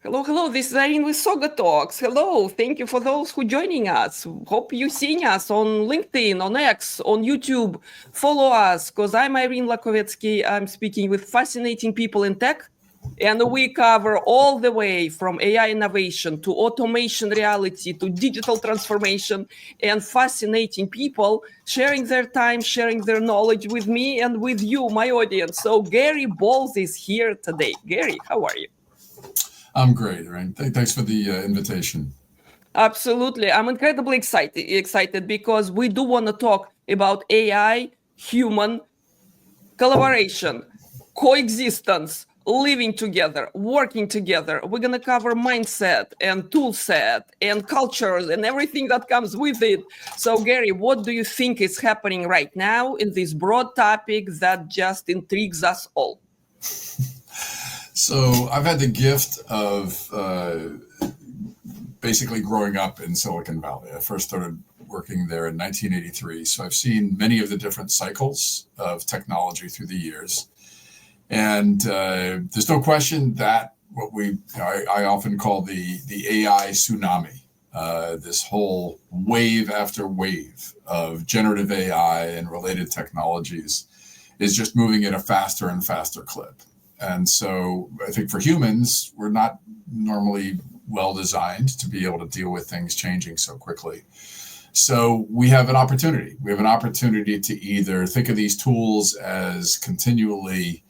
Hello, hello. This is Irene with SaugaTalks. Hello. Thank you for those who joining us. Hope you're seeing us on LinkedIn, on X, on YouTube. Follow us, because I'm Irene Lakovetsky. I'm speaking with fascinating people in tech. And we cover all the way from AI innovation to automation reality to digital transformation, and fascinating people sharing their time, sharing their knowledge with me and with you, my audience. So Gary Bolles is here today. Gary, how are you? I'm great, right? Thanks for the invitation. Absolutely. I'm incredibly excited because we do want to talk about AI, human collaboration, coexistence, living together, working together. We're going to cover mindset and tool set and cultures and everything that comes with it. So, Gary, what do you think is happening right now in this broad topic that just intrigues us all? So I've had the gift of basically growing up in Silicon Valley. I first started working there in 1983. So I've seen many of the different cycles of technology through the years. And there's no question that what I often call the AI tsunami, this whole wave after wave of generative AI and related technologies is just moving at a faster and faster clip. And so I think for humans, we're not normally well designed to be able to deal with things changing so quickly. So we have an opportunity. We have an opportunity to either think of these tools as continually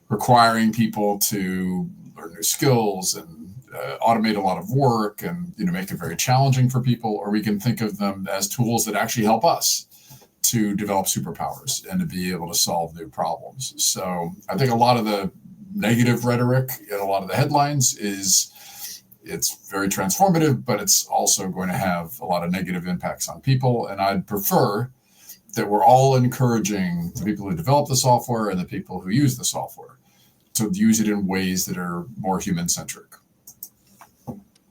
requiring people to learn new skills and automate a lot of work and make it very challenging for people, or we can think of them as tools that actually help us to develop superpowers and to be able to solve new problems. So I think a lot of the negative rhetoric in a lot of the headlines it's very transformative, but it's also going to have a lot of negative impacts on people. And I'd prefer that we're all encouraging the people who develop the software and the people who use the software to use it in ways that are more human-centric.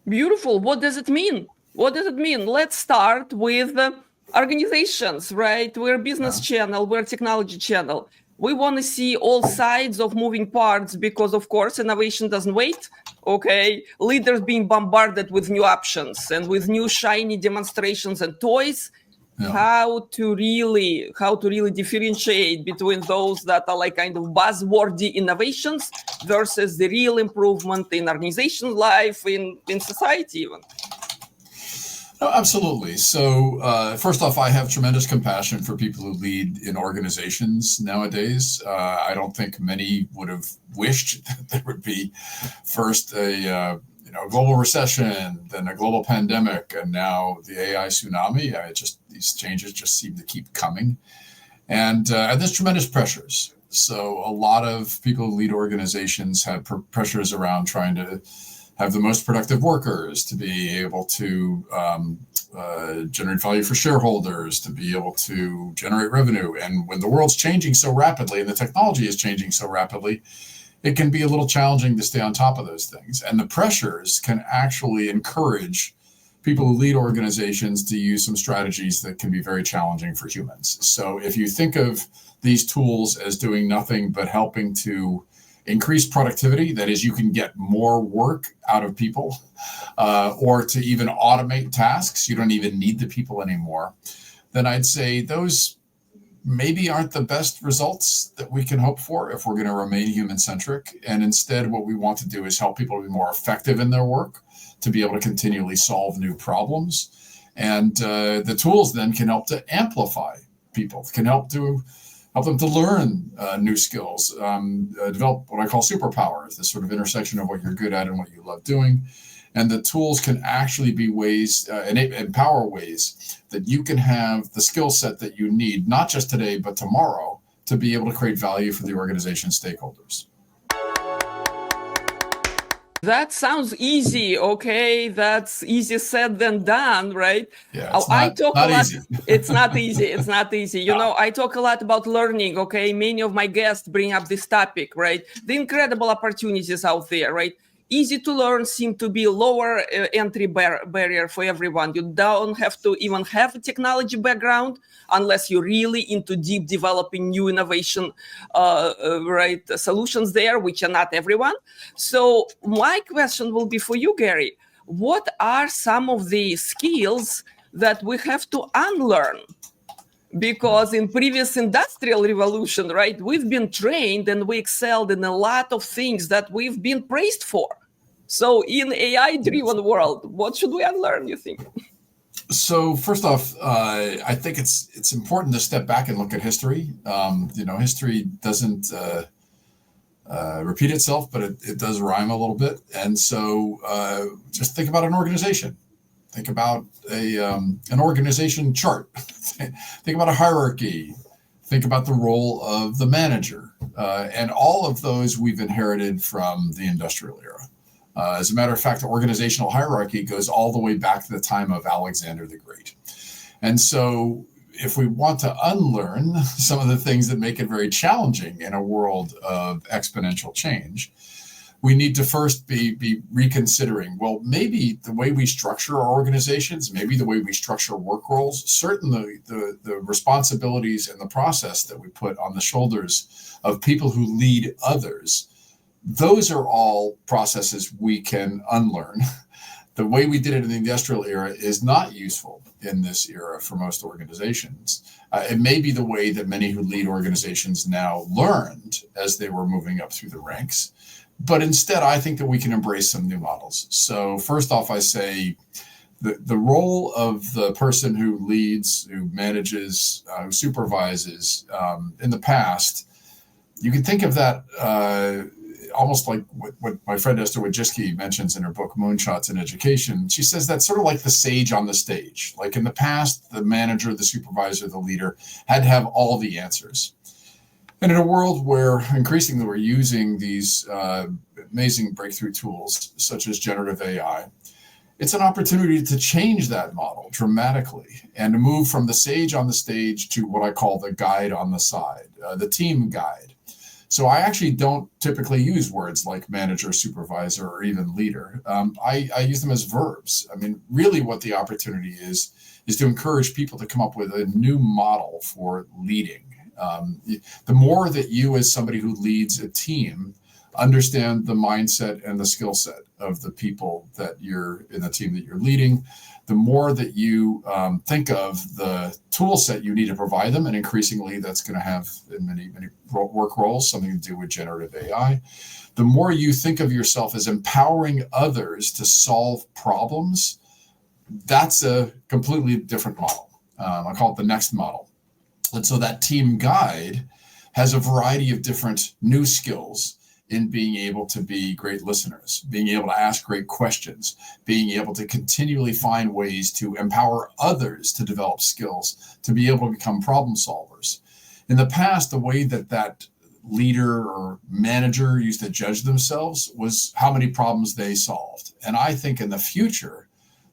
Beautiful. What does it mean? What does it mean? Let's start with organizations, right? We're a business channel, we're a technology channel. We want to see all sides of moving parts because, of course, innovation doesn't wait. Okay, leaders being bombarded with new options and with new shiny demonstrations and toys. Yeah. How to really differentiate between those that are like kind of buzzwordy innovations versus the real improvement in organizational life, in society even. No, absolutely. So first off, I have tremendous compassion for people who lead in organizations nowadays. I don't think many would have wished that there would be first a global recession, then a global pandemic, and now the AI tsunami. These changes just seem to keep coming, and there's tremendous pressures. So a lot of people who lead organizations have pressures around trying to have the most productive workers, to be able to generate value for shareholders, to be able to generate revenue. And when the world's changing so rapidly and the technology is changing so rapidly, it can be a little challenging to stay on top of those things. And the pressures can actually encourage people who lead organizations to use some strategies that can be very challenging for humans. So if you think of these tools as doing nothing but helping to increase productivity, that is, you can get more work out of people, or to even automate tasks, you don't even need the people anymore, then I'd say those maybe aren't the best results that we can hope for if we're going to remain human-centric. And instead, what we want to do is help people be more effective in their work, to be able to continually solve new problems. And the tools then can help to amplify people, can help them to learn new skills, develop what I call superpowers, this sort of intersection of what you're good at and what you love doing. And the tools can actually be ways, empower ways that you can have the skill set that you need, not just today, but tomorrow, to be able to create value for the organization's stakeholders. That sounds easy, okay? That's easier said than done, right? Yeah, it's not easy. It's not easy. It's not easy. I talk a lot about learning, okay? Many of my guests bring up this topic, right? The incredible opportunities out there, right? easy to learn, seem to be lower entry barrier for everyone. You don't have to even have a technology background unless you're really into deep developing new innovation solutions there, which are not everyone. So my question will be for you, Gary. What are some of the skills that we have to unlearn? Because in previous industrial revolution, right, we've been trained and we excelled in a lot of things that we've been praised for. So in AI-driven world, what should we unlearn, you think? So first off, I think it's important to step back and look at history. History doesn't repeat itself, but it does rhyme a little bit. And so just think about an organization. Think about an organization chart. Think about a hierarchy. Think about the role of the manager. And all of those we've inherited from the industrial era. As a matter of fact, the organizational hierarchy goes all the way back to the time of Alexander the Great. And so if we want to unlearn some of the things that make it very challenging in a world of exponential change, we need to first be reconsidering, well, maybe the way we structure our organizations, maybe the way we structure work roles, certainly the responsibilities and the process that we put on the shoulders of people who lead others, those are all processes we can unlearn. The way we did it in the industrial era is not useful in this era for most organizations. It may be the way that many who lead organizations now learned as they were moving up through the ranks. But instead, I think that we can embrace some new models. So first off, I say the role of the person who leads, who manages, who supervises in the past, you can think of that almost like what my friend Esther Wojcicki mentions in her book, Moonshots in Education. She says that's sort of like the sage on the stage. Like in the past, the manager, the supervisor, the leader had to have all the answers. And in a world where increasingly we're using these amazing breakthrough tools, such as generative AI, it's an opportunity to change that model dramatically and to move from the sage on the stage to what I call the guide on the side, the team guide. So I actually don't typically use words like manager, supervisor, or even leader. I use them as verbs. I mean, really what the opportunity is to encourage people to come up with a new model for leading. The more that you, as somebody who leads a team, understand the mindset and the skill set of the people that you're in the team that you're leading, the more that you think of the tool set you need to provide them, and increasingly that's going to have in many work roles something to do with generative AI, the more you think of yourself as empowering others to solve problems, that's a completely different model. I call it the next model. And so that team guide has a variety of different new skills in being able to be great listeners, being able to ask great questions, being able to continually find ways to empower others to develop skills, to be able to become problem solvers. In the past, the way that leader or manager used to judge themselves was how many problems they solved. And I think in the future,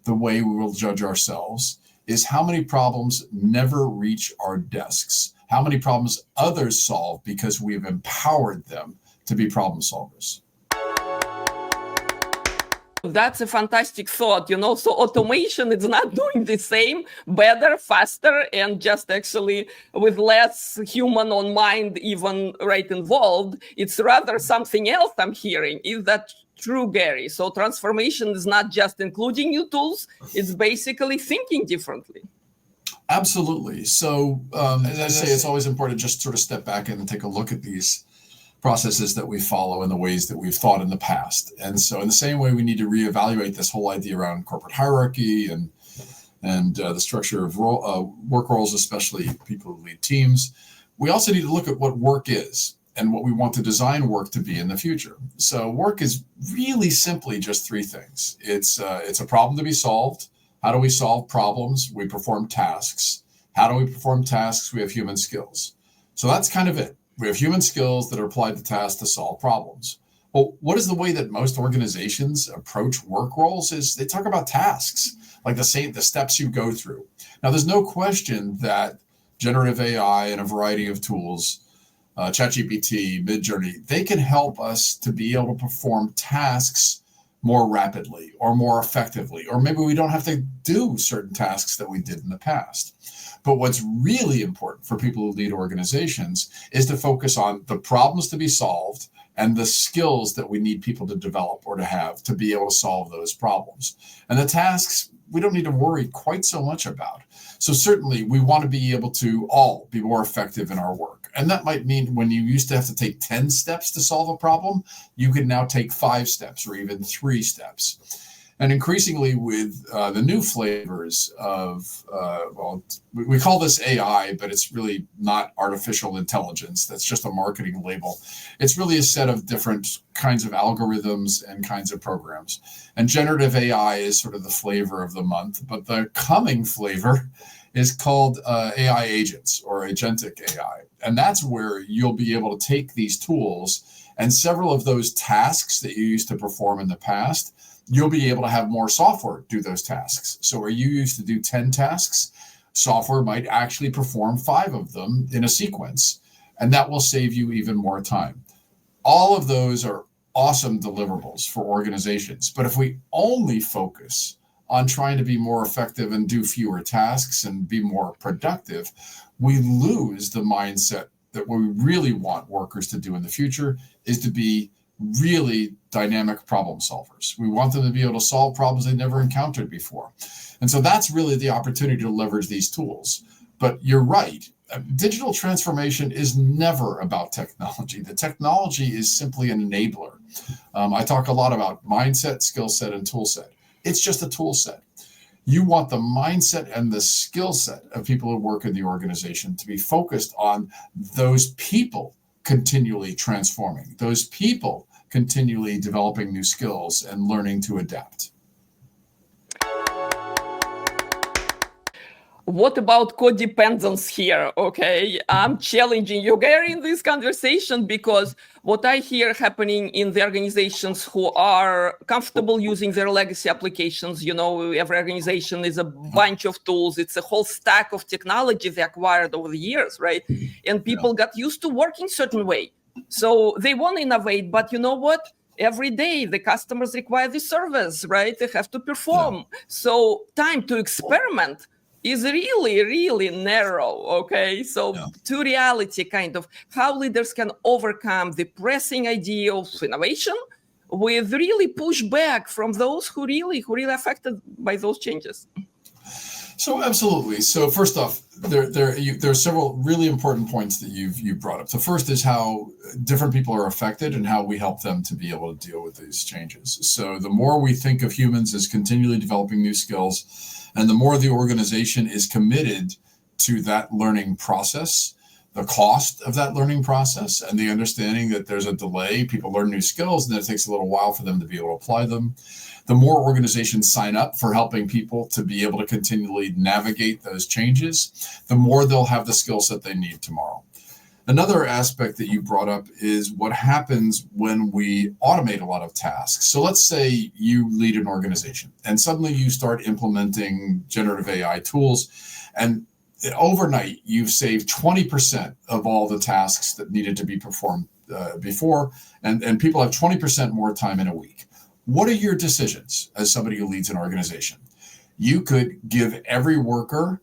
the way we will judge ourselves is how many problems never reach our desks, how many problems others solve because we've empowered them to be problem solvers. That's a fantastic thought, so automation is not doing the same, better, faster, and just actually with less human on mind even involved. It's rather something else I'm hearing. Is that true, Gary? So transformation is not just including new tools, it's basically thinking differently. Absolutely. So as I say, it's always important to just sort of step back and take a look at these processes that we follow and the ways that we've thought in the past. And so in the same way, we need to reevaluate this whole idea around corporate hierarchy and the structure of work roles, especially people who lead teams. We also need to look at what work is and what we want to design work to be in the future. So work is really simply just three things. It's a problem to be solved. How do we solve problems? We perform tasks. How do we perform tasks? We have human skills. So that's kind of it. We have human skills that are applied to tasks to solve problems. Well, what is the way that most organizations approach work roles is they talk about tasks, like the steps you go through. Now, there's no question that generative AI and a variety of tools, ChatGPT, Midjourney, they can help us to be able to perform tasks more rapidly or more effectively, or maybe we don't have to do certain tasks that we did in the past. But what's really important for people who lead organizations is to focus on the problems to be solved and the skills that we need people to develop or to have to be able to solve those problems. And the tasks, we don't need to worry quite so much about. So certainly we want to be able to all be more effective in our work. And that might mean when you used to have to take 10 steps to solve a problem, you can now take 5 steps or even 3 steps. And increasingly with the new flavors of, we call this AI, but it's really not artificial intelligence. That's just a marketing label. It's really a set of different kinds of algorithms and kinds of programs. And generative AI is sort of the flavor of the month, but the coming flavor is called AI agents or agentic AI. And that's where you'll be able to take these tools and several of those tasks that you used to perform in the past, you'll be able to have more software do those tasks. So where you used to do 10 tasks, software might actually perform 5 of them in a sequence, and that will save you even more time. All of those are awesome deliverables for organizations. But if we only focus on trying to be more effective and do fewer tasks and be more productive, we lose the mindset that what we really want workers to do in the future is to be really dynamic problem solvers. We want them to be able to solve problems they never encountered before. And so that's really the opportunity to leverage these tools. But you're right. Digital transformation is never about technology. The technology is simply an enabler. I talk a lot about mindset, skill set, and tool set. It's just a tool set. You want the mindset and the skill set of people who work in the organization to be focused on those people continually transforming, those people continually developing new skills and learning to adapt. What about codependence here? Okay, I'm challenging you, Gary, in this conversation because what I hear happening in the organizations who are comfortable using their legacy applications, you know, every organization is a bunch of tools. It's a whole stack of technology they acquired over the years, right? And people got used to working certain way. So they want to innovate, but you know what? Every day the customers require the service, right? They have to perform. So time to experiment is really, really narrow, okay? So to reality, kind of how leaders can overcome the pressing idea of innovation with really push back from those who really affected by those changes. So absolutely. So first off, there are several really important points that you've brought up. The first is how different people are affected and how we help them to be able to deal with these changes. So the more we think of humans as continually developing new skills, and the more the organization is committed to that learning process, the cost of that learning process, and the understanding that there's a delay, people learn new skills, and then it takes a little while for them to be able to apply them. The more organizations sign up for helping people to be able to continually navigate those changes, the more they'll have the skill set they need tomorrow. Another aspect that you brought up is what happens when we automate a lot of tasks. So let's say you lead an organization and suddenly you start implementing generative AI tools, and overnight you've saved 20% of all the tasks that needed to be performed before, and people have 20% more time in a week. What are your decisions as somebody who leads an organization? You could give every worker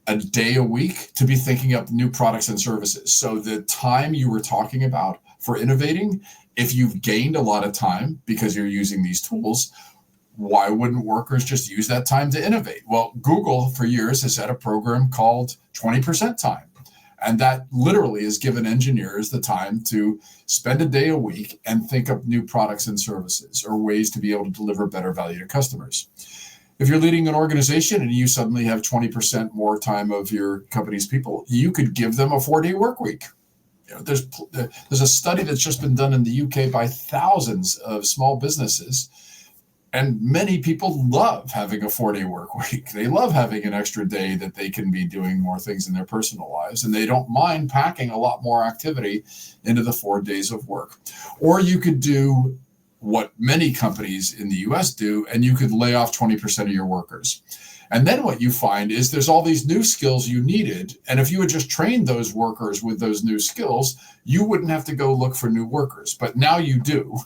a day a week to be thinking up new products and services. So the time you were talking about for innovating, if you've gained a lot of time because you're using these tools, why wouldn't workers just use that time to innovate? Well, Google for years has had a program called 20% time. And that literally has given engineers the time to spend a day a week and think up new products and services or ways to be able to deliver better value to customers. If you're leading an organization and you suddenly have 20% more time of your company's people, you could give them a 4-day work week. You know, there's a study that's just been done in the UK by thousands of small businesses, and many people love having a 4-day work week. They love having an extra day that they can be doing more things in their personal lives, and they don't mind packing a lot more activity into the 4 days of work. Or you could do what many companies in the US do, and you could lay off 20% of your workers. And then what you find is there's all these new skills you needed. And if you had just trained those workers with those new skills, you wouldn't have to go look for new workers. But now you do.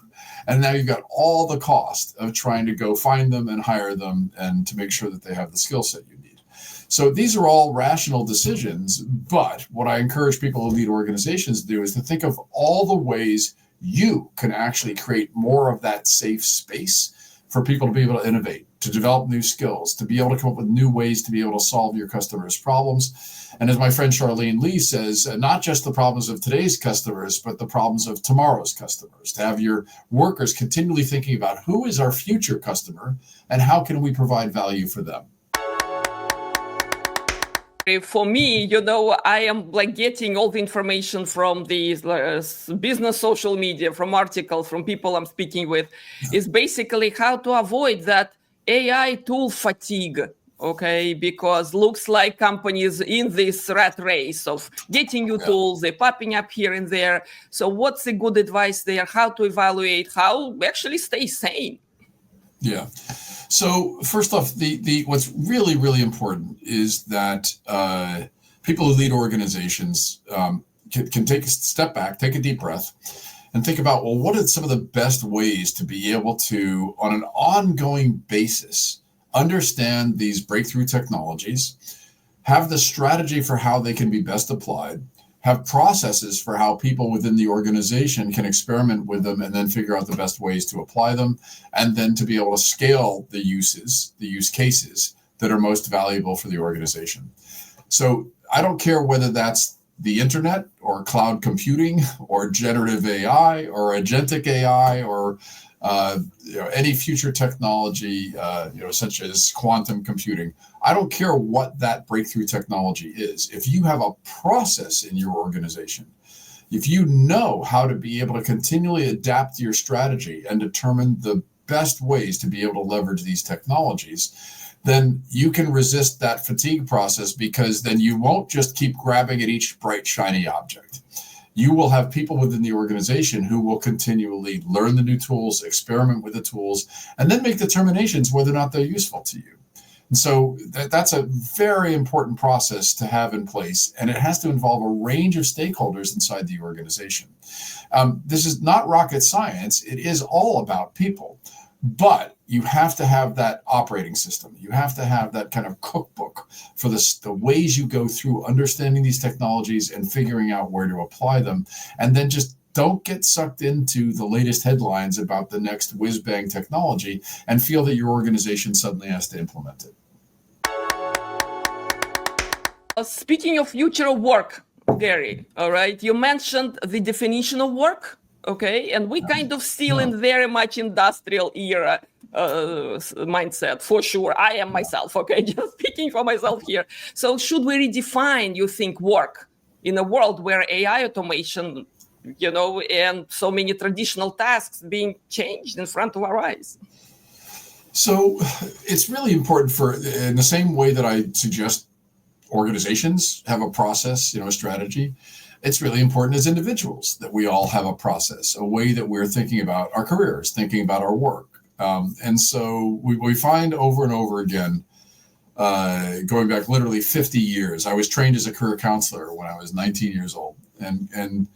And now you've got all the cost of trying to go find them and hire them and to make sure that they have the skill set you need. So these are all rational decisions. But what I encourage people who lead organizations to do is to think of all the ways you can actually create more of that safe space for people to be able to innovate, to develop new skills, to be able to come up with new ways to be able to solve your customers' problems. And as my friend Charlene Lee says, not just the problems of today's customers, but the problems of tomorrow's customers, to have your workers continually thinking about who is our future customer and how can we provide value for them. For me, I am like getting all the information from these business social media, from articles, from people I'm speaking with, is basically how to avoid that AI tool fatigue. Okay, because looks like companies in this rat race of getting new tools, they're popping up here and there. So what's the good advice there? How to evaluate, how actually stay sane? Yeah. So first off, the what's really, really important is that people who lead organizations can take a step back, take a deep breath, and think about, well, what are some of the best ways to be able to, on an ongoing basis, understand these breakthrough technologies, have the strategy for how they can be best applied, have processes for how people within the organization can experiment with them and then figure out the best ways to apply them, and then to be able to scale the use cases that are most valuable for the organization. So I don't care whether that's the internet or cloud computing or generative AI or agentic AI or any future technology, such as quantum computing. I don't care what that breakthrough technology is. If you have a process in your organization, if you know how to be able to continually adapt your strategy and determine the best ways to be able to leverage these technologies, then you can resist that fatigue process, because then you won't just keep grabbing at each bright, shiny object. You will have people within the organization who will continually learn the new tools, experiment with the tools, and then make determinations whether or not they're useful to you. And so that's a very important process to have in place, and it has to involve a range of stakeholders inside the organization. This is not rocket science. It is all about people. But you have to have that operating system. You have to have that kind of cookbook for the ways you go through understanding these technologies and figuring out where to apply them. And then just don't get sucked into the latest headlines about the next whiz-bang technology and feel that your organization suddenly has to implement it. Speaking of future of work, Gary, all right, you mentioned the definition of work. Okay, and we kind of still in very much industrial era mindset, for sure. I am myself, okay, just speaking for myself here. So should we redefine, you think, work in a world where AI automation, and so many traditional tasks being changed in front of our eyes? So it's really important in the same way that I suggest organizations have a process, a strategy. It's really important as individuals that we all have a process, a way that we're thinking about our careers, thinking about our work. And so we find over and over again, going back literally 50 years, I was trained as a career counselor when I was 19 years old. And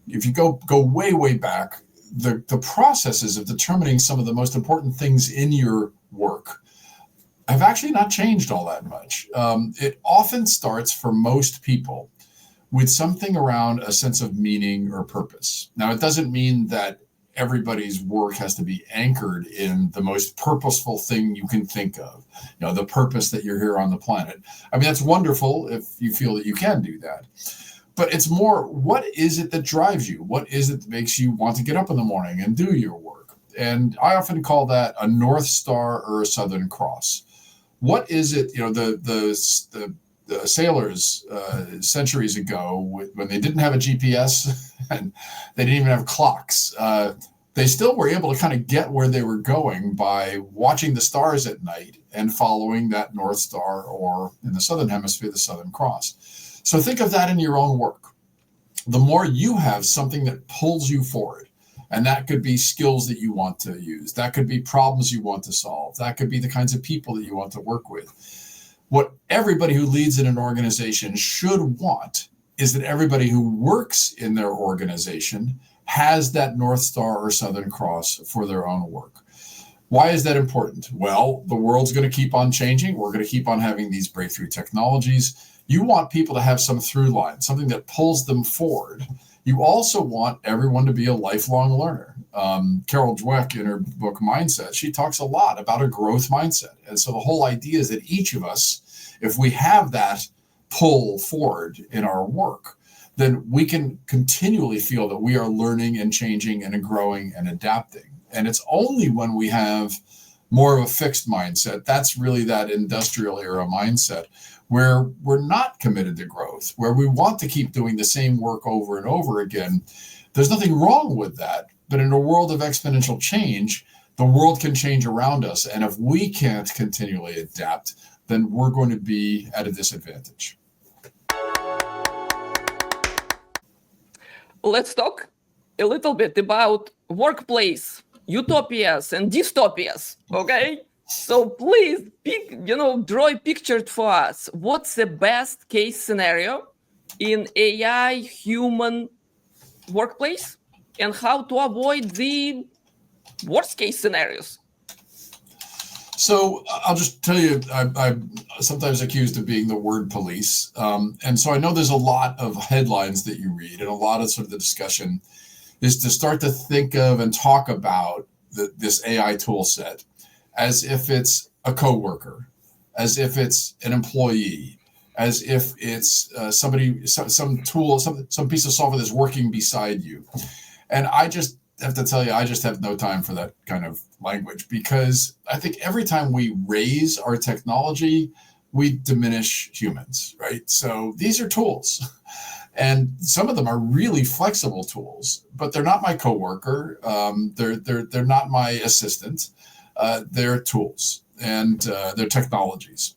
if you go way, way back, the processes of determining some of the most important things in your work have actually not changed all that much. It often starts for most people with something around a sense of meaning or purpose. Now, it doesn't mean that everybody's work has to be anchored in the most purposeful thing you can think of, the purpose that you're here on the planet. I mean, that's wonderful if you feel that you can do that. But it's more, what is it that drives you? What is it that makes you want to get up in the morning and do your work? And I often call that a North Star or a Southern Cross. What is it, the sailors centuries ago, when they didn't have a GPS and they didn't even have clocks, they still were able to kind of get where they were going by watching the stars at night and following that North Star, or in the Southern Hemisphere, the Southern Cross. So think of that in your own work. The more you have something that pulls you forward, and that could be skills that you want to use, that could be problems you want to solve, that could be the kinds of people that you want to work with. What everybody who leads in an organization should want is that everybody who works in their organization has that North Star or Southern Cross for their own work. Why is that important? Well, the world's going to keep on changing. We're going to keep on having these breakthrough technologies. You want people to have some through line, something that pulls them forward. You also want everyone to be a lifelong learner. Carol Dweck, in her book Mindset, she talks a lot about a growth mindset. And so the whole idea is that each of us, if we have that pull forward in our work, then we can continually feel that we are learning and changing and growing and adapting. And it's only when we have more of a fixed mindset, that's really that industrial era mindset, where we're not committed to growth, where we want to keep doing the same work over and over again. There's nothing wrong with that. But in a world of exponential change, the world can change around us. And if we can't continually adapt, then we're going to be at a disadvantage. Let's talk a little bit about workplace, utopias and dystopias, okay? So please, draw a picture for us. What's the best case scenario in AI human workplace and how to avoid the worst case scenarios? So I'll just tell you, I'm sometimes accused of being the word police. And so I know there's a lot of headlines that you read, and a lot of sort of the discussion is to start to think of and talk about this AI tool set as if it's a coworker, as if it's an employee, as if it's somebody, some tool, some piece of software that's working beside you. And I just have to tell you, I just have no time for that kind of language, because I think every time we raise our technology, we diminish humans, right? So these are tools, and some of them are really flexible tools, but they're not my coworker. They're not my assistant. They're tools, and they're technologies.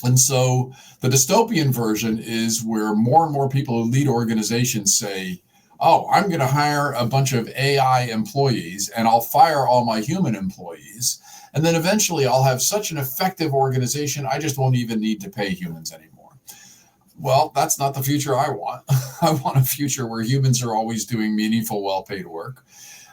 And so the dystopian version is where more and more people who lead organizations say, oh, I'm going to hire a bunch of AI employees and I'll fire all my human employees. And then eventually I'll have such an effective organization, I just won't even need to pay humans anymore. Well, that's not the future I want. I want a future where humans are always doing meaningful, well-paid work.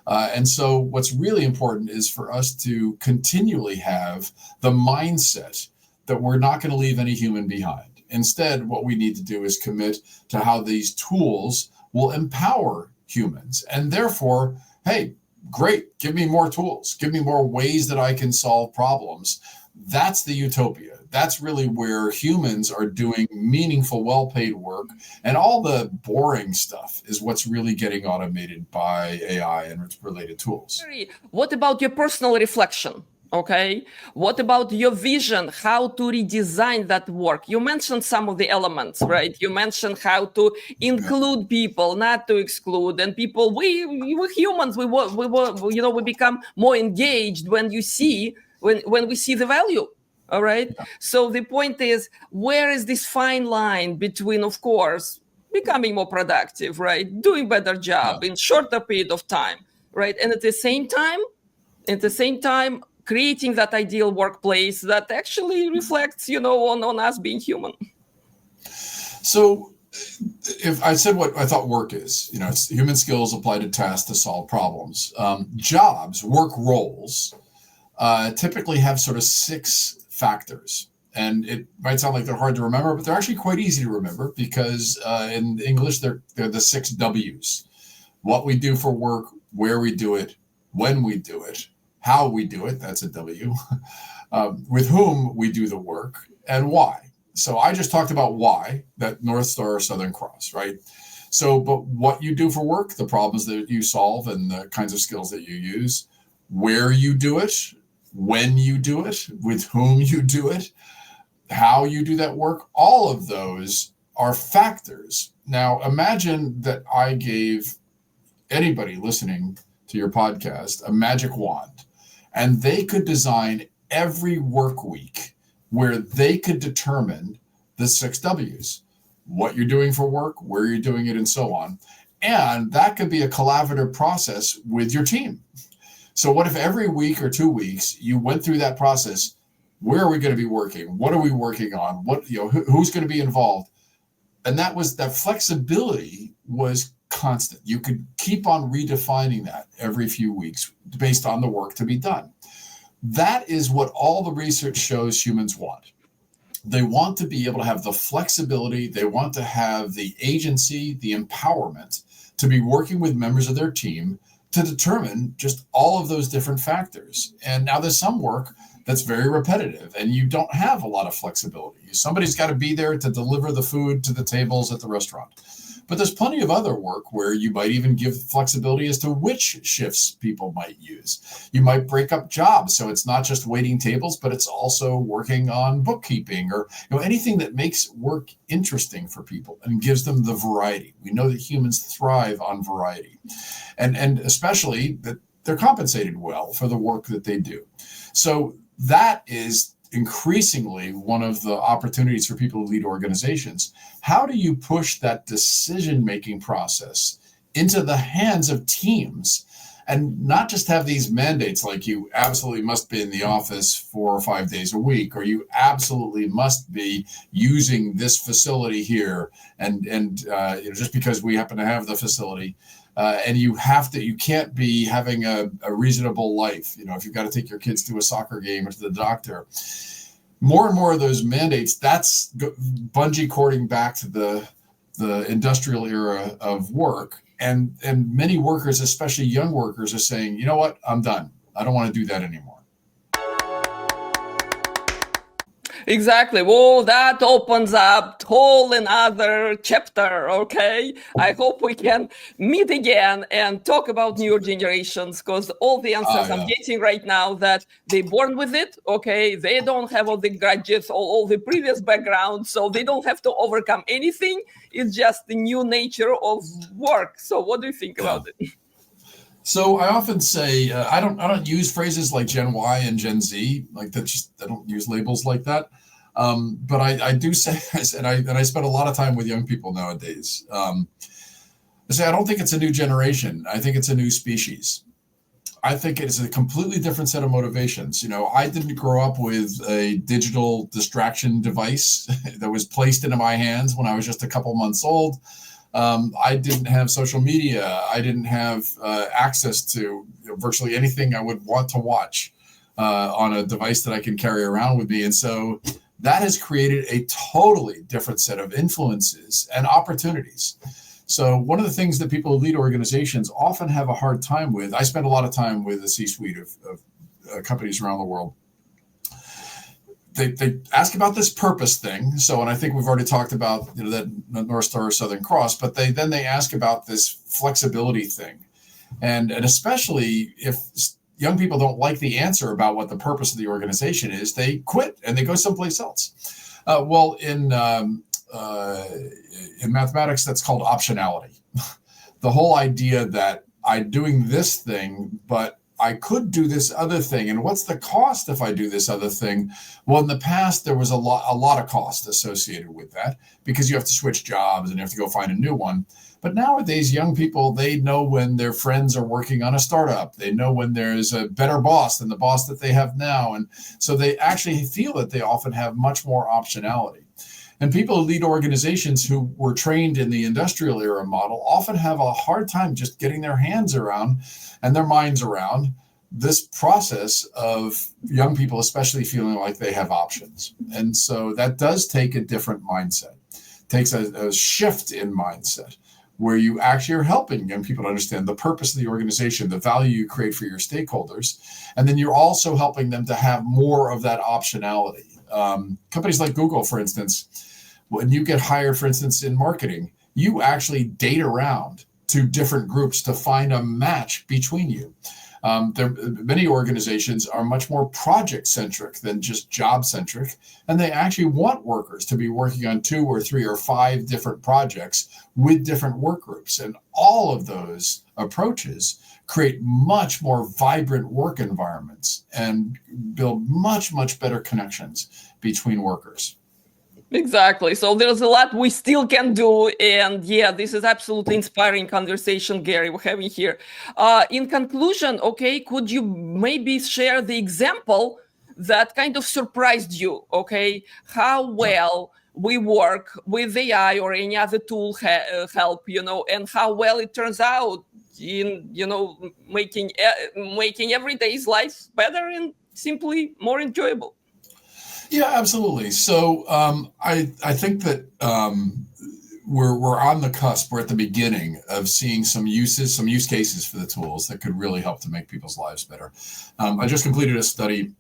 And so what's really important is for us to continually have the mindset that we're not going to leave any human behind. Instead, what we need to do is commit to how these tools will empower humans. And therefore, hey, great, give me more tools, give me more ways that I can solve problems. That's the utopia. That's really where humans are doing meaningful, well-paid work. And all the boring stuff is what's really getting automated by AI and its related tools. What about your personal reflection? Okay, what about your vision, how to redesign that work? You mentioned some of the elements, right? You mentioned how to include people, not to exclude. And people, we're humans, we become more engaged when we see the value. All right. So the point is, where is this fine line between, of course, becoming more productive, right? Doing better job in shorter period of time, right? And at the same time, creating that ideal workplace that actually reflects, on us being human. So if I said what I thought work is, it's human skills applied to tasks to solve problems. Jobs, work roles, typically have sort of 6 factors. And it might sound like they're hard to remember, but they're actually quite easy to remember, because in English, they're the 6 W's. What we do for work, where we do it, when we do it, how we do it, that's a W, with whom we do the work, and why. So I just talked about why, that North Star or Southern Cross, right? So, but what you do for work, the problems that you solve and the kinds of skills that you use, where you do it, when you do it, with whom you do it, how you do that work, all of those are factors. Now, imagine that I gave anybody listening to your podcast a magic wand, and they could design every work week where they could determine the 6 W's, what you're doing for work, where you're doing it, and so on. And that could be a collaborative process with your team. So what if every week or 2 weeks you went through that process? Where are we going to be working? What are we working on? What, who's going to be involved? And that flexibility was constant. You could keep on redefining that every few weeks based on the work to be done. That is what all the research shows humans want. They want to be able to have the flexibility. They want to have the agency, the empowerment to be working with members of their team to determine just all of those different factors. And now there's some work that's very repetitive and you don't have a lot of flexibility. Somebody's got to be there to deliver the food to the tables at the restaurant. But there's plenty of other work where you might even give flexibility as to which shifts people might use. You might break up jobs, so it's not just waiting tables, but it's also working on bookkeeping or anything that makes work interesting for people and gives them the variety. We know that humans thrive on variety, and especially that they're compensated well for the work that they do. So that is increasingly one of the opportunities for people to lead organizations. How do you push that decision-making process into the hands of teams and not just have these mandates like you absolutely must be in the office 4 or 5 days a week, or you absolutely must be using this facility here and just because we happen to have the facility. And you can't be having a reasonable life. If you've got to take your kids to a soccer game or to the doctor, more and more of those mandates, that's bungee cording back to the industrial era of work. And many workers, especially young workers, are saying, you know what, I'm done. I don't want to do that anymore. Exactly. Well, that opens up whole another chapter. Okay. I hope we can meet again and talk about newer generations, because all the answers I'm getting right now that they're born with it. Okay. They don't have all the grudges or all the previous background, so they don't have to overcome anything. It's just the new nature of work. So what do you think about it? So I often say I don't use phrases like Gen Y and Gen Z, like that. I don't use labels like that. But I do say, and I spend a lot of time with young people nowadays. I say I don't think it's a new generation. I think it's a new species. I think it's a completely different set of motivations. I didn't grow up with a digital distraction device that was placed into my hands when I was just a couple months old. I didn't have social media. I didn't have access to virtually anything I would want to watch on a device that I can carry around with me. And so that has created a totally different set of influences and opportunities. So one of the things that people who lead organizations often have a hard time with, I spend a lot of time with the C-suite of companies around the world. They ask about this purpose thing. So, and I think we've already talked about that North Star or Southern Cross, but they ask about this flexibility thing, and especially if young people don't like the answer about what the purpose of the organization is, they quit and they go someplace else. Well, in mathematics, that's called optionality. The whole idea that I'm doing this thing, but I could do this other thing. And what's the cost if I do this other thing? Well, in the past, there was a lot of cost associated with that because you have to switch jobs and you have to go find a new one. But nowadays, young people, they know when their friends are working on a startup. They know when there's a better boss than the boss that they have now. And so they actually feel that they often have much more optionality. And people who lead organizations who were trained in the industrial era model often have a hard time just getting their hands around and their minds around this process of young people, especially feeling like they have options. And so that does take a different mindset. It takes a shift in mindset where you actually are helping young people to understand the purpose of the organization, the value you create for your stakeholders. And then you're also helping them to have more of that optionality. Companies like Google, for instance, when you get hired, for instance, in marketing, you actually date around to different groups to find a match between you. Many organizations are much more project-centric than just job-centric, and they actually want workers to be working on 2 or 3 or 5 different projects with different work groups. And all of those approaches create much more vibrant work environments and build much, much better connections between workers. Exactly. So there's a lot we still can do. And yeah, this is absolutely inspiring conversation, Gary, we're having here. In conclusion, okay, could you maybe share the example that kind of surprised you, okay? How well we work with AI or any other tool help, and how well it turns out in, making everyday's life better and simply more enjoyable. Yeah, absolutely. So I think that we're on the cusp. We're at the beginning of seeing some use cases for the tools that could really help to make people's lives better. I just completed a study.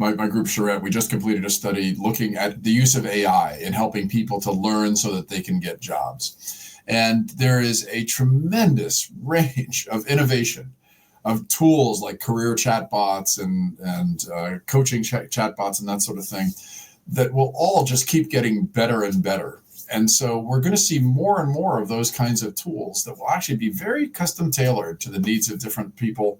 My group Charette, we just completed a study looking at the use of AI in helping people to learn so that they can get jobs. And there is a tremendous range of innovation of tools like career chatbots and coaching chatbots and that sort of thing that will all just keep getting better and better. And so we're going to see more and more of those kinds of tools that will actually be very custom tailored to the needs of different people.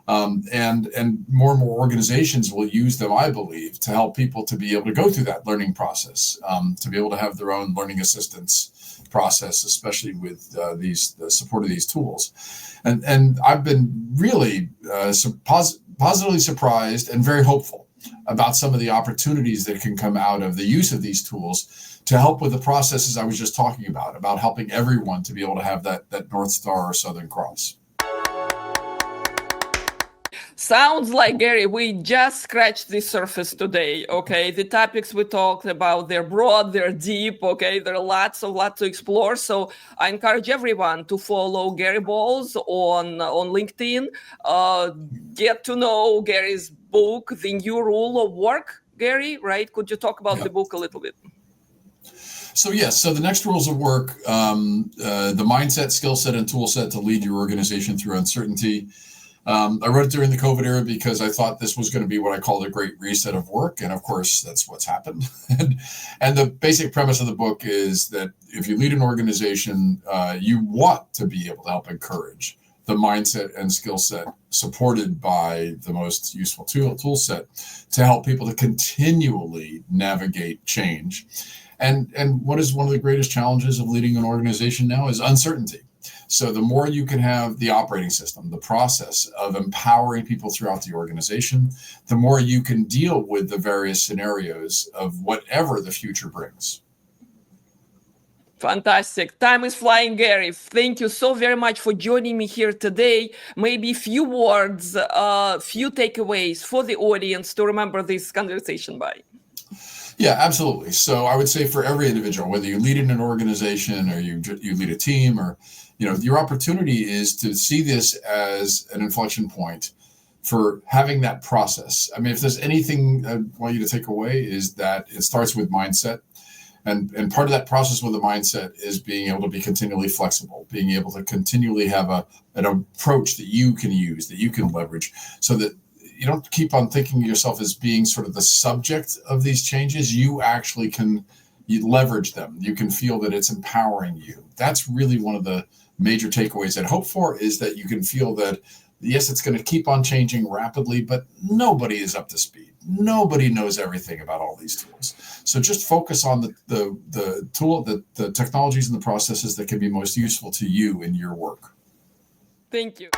And more organizations will use them, I believe, to help people to be able to go through that learning process, to be able to have their own learning assistance process, especially with the support of these tools. And I've been really positively surprised and very hopeful about some of the opportunities that can come out of the use of these tools to help with the processes I was just talking about helping everyone to be able to have that North Star or Southern Cross. Sounds like, Gary, we just scratched the surface today, okay? The topics we talked about, they're broad, they're deep, okay? There are lots to explore. So I encourage everyone to follow Gary Bolles on LinkedIn. Get to know Gary's book, The New Rule of Work, Gary, right? Could you talk about the book a little bit? So yes, so the next rules of work, the mindset, skill set, and tool set to lead your organization through uncertainty. I wrote it during the COVID era because I thought this was going to be what I call the great reset of work. And of course, that's what's happened. And the basic premise of the book is that if you lead an organization, you want to be able to help encourage the mindset and skill set supported by the most useful tool set to help people to continually navigate change. And what is one of the greatest challenges of leading an organization now is uncertainty. So the more you can have the operating system, the process of empowering people throughout the organization, the more you can deal with the various scenarios of whatever the future brings. Fantastic. Time is flying, Gary. Thank you so very much for joining me here today. Maybe a few words, few takeaways for the audience to remember this conversation by. Yeah, absolutely. So I would say for every individual, whether you lead in an organization or you lead a team, or your opportunity is to see this as an inflection point for having that process. I mean, if there's anything I want you to take away is that it starts with mindset. And part of that process with the mindset is being able to be continually flexible, being able to continually have an approach that you can use, that you can leverage, so that you don't keep on thinking of yourself as being sort of the subject of these changes. You actually you leverage them. You can feel that it's empowering you. That's really one of the major takeaways I'd hope for, is that you can feel that, yes, it's going to keep on changing rapidly, but nobody is up to speed. Nobody knows everything about all these tools. So just focus on the tool, the technologies and the processes that can be most useful to you in your work. Thank you.